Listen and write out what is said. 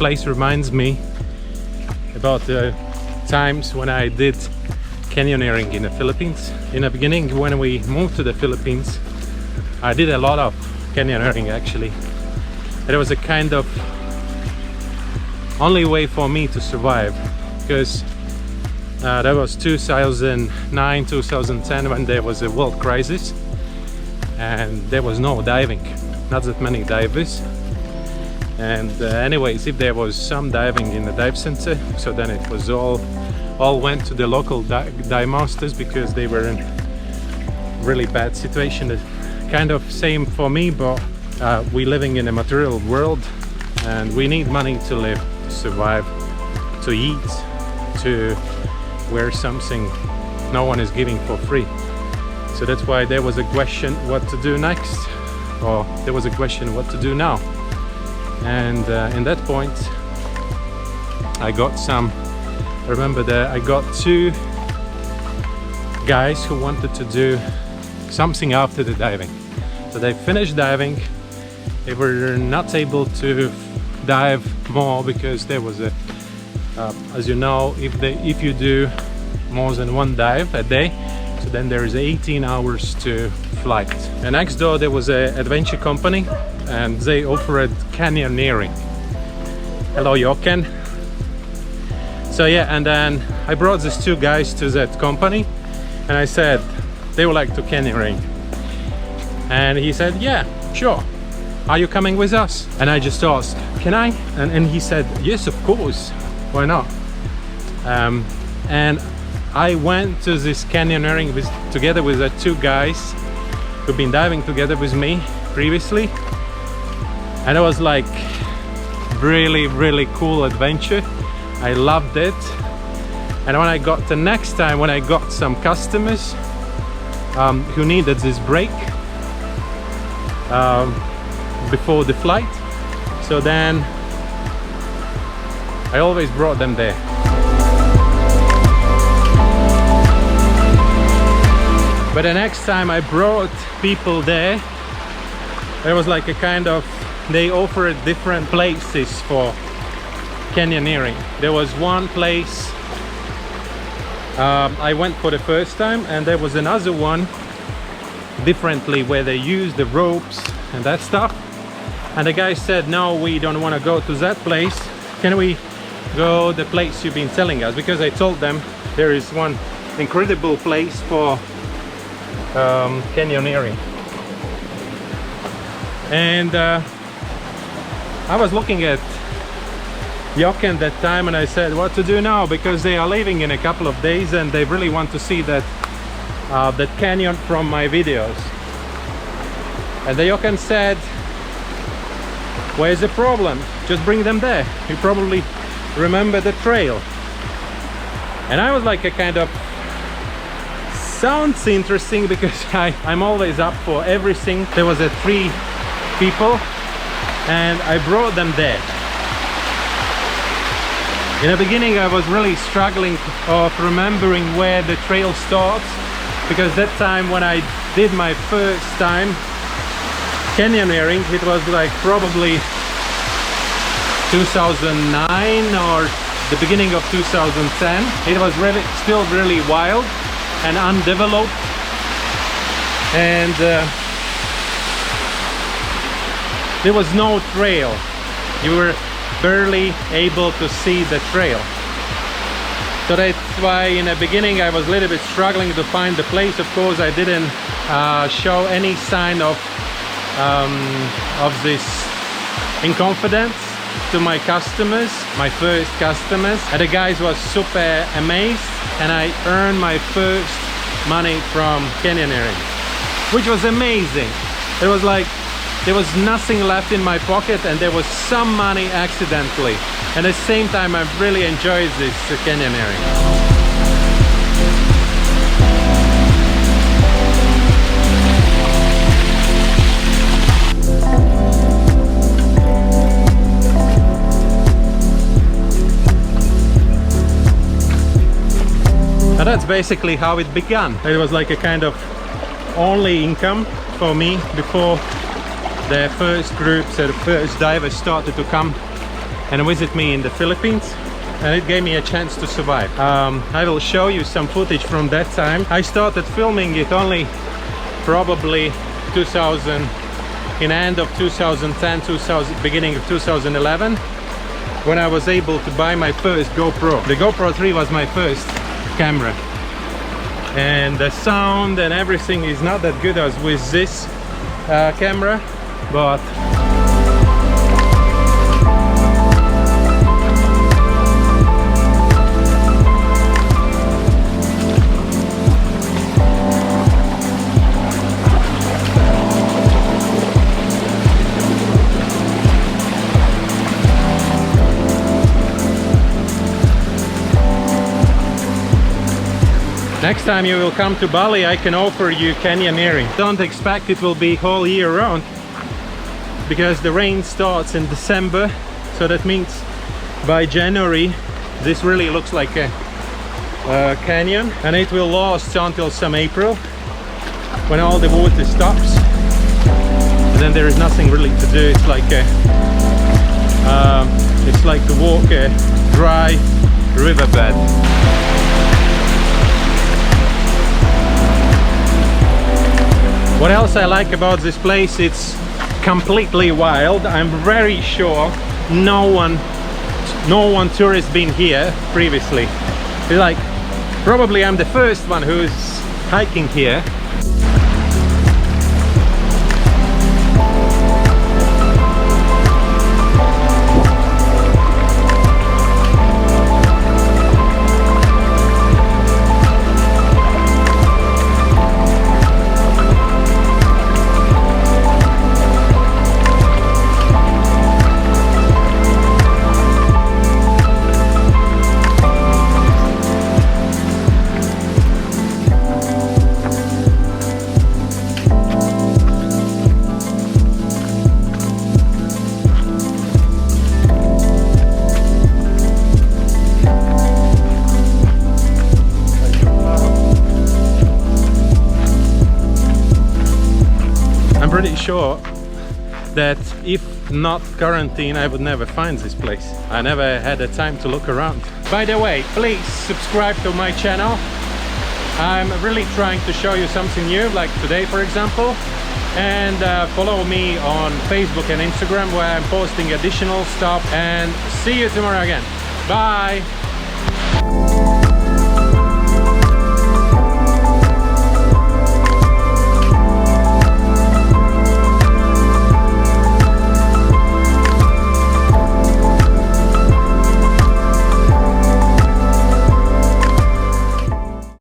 place reminds me about the times when I did canyoneering in the Philippines. In the beginning, when we moved to the Philippines, I did a lot of canyoneering actually. It was a kind of only way for me to survive, because that was 2009, 2010, when there was a world crisis and there was no diving, not that many divers. And anyways, if there was some diving in the dive center, so then it was all went to the local dive masters, because they were in really bad situation. Kind of same for me, but we living in a material world and we need money to live, to survive, to eat, to wear something no one is giving for free. So that's why there was a question what to do next, or there was a question what to do now. And in that point I got some, remember that I got two guys who wanted to do something after the diving. So they finished diving, they were not able to dive more because there was a as you know, if you do more than one dive a day, so then there is 18 hours to flight. And next door there was an adventure company and they offered canyoneering. Hello Jochen. So yeah, and then I brought these two guys to that company and I said they would like to canyoneering, and he said yeah, sure, are you coming with us? And I just asked, can I? And he said yes, of course, why not? And I went to this canyoneering together with the two guys who've been diving together with me previously, and it was like really cool adventure. I loved it. And when I got the next time, when I got some customers who needed this break before the flight, so then I always brought them there. But the next time I brought people there, it was like a kind of, they offered different places for canyoneering. There was one place I went for the first time, and there was another one differently where they used the ropes and that stuff. And the guy said, no, we don't want to go to that place. Can we go the place you've been telling us? Because I told them there is one incredible place for canyoneering. And I was looking at Jochen that time and I said what to do now, because they are leaving in a couple of days and they really want to see that that canyon from my videos. And the Jochen said, where's the problem? Just bring them there. You probably remember the trail. And I was like a kind of, sounds interesting, because I'm always up for everything. There was a 3 people and I brought them there. In the beginning I was really struggling of remembering where the trail starts, because that time when I did my first time canyoneering, it was like probably 2009 or the beginning of 2010. It was really still really wild and undeveloped, and there was no trail. You were barely able to see the trail. So that's why in the beginning I was a little bit struggling to find the place. Of course I didn't show any sign of this inconfidence to my customers, my first customers, and the guys was super amazed, and I earned my first money from canyoneering, which was amazing. It was like there was nothing left in my pocket and there was some money accidentally. And at the same time I really enjoyed this canyoneering. And that's basically how it began. It was like a kind of only income for me before the first groups, the first divers started to come and visit me in the Philippines, and it gave me a chance to survive. I will show you some footage from that time. I started filming it only probably 2000, in end of 2010, beginning of 2011, when I was able to buy my first GoPro. The GoPro 3 was my first camera, and the sound and everything is not that good as with this camera, but next time you will come to Bali, I can offer you canyoneering. Don't expect it will be whole year round, because the rain starts in December, so that means by January this really looks like a canyon, and it will last until some April when all the water stops, and then there is nothing really to do. It's like to walk a dry riverbed. What else I like about this place? It's completely wild. I'm very sure no one tourist been here previously. It's like, probably I'm the first one who's hiking here. I'm pretty sure that if not quarantine, I would never find this place. I never had the time to look around. By the way, please subscribe to my channel. I'm really trying to show you something new, like today for example, and follow me on Facebook and Instagram, where I'm posting additional stuff, and see you tomorrow again. Bye.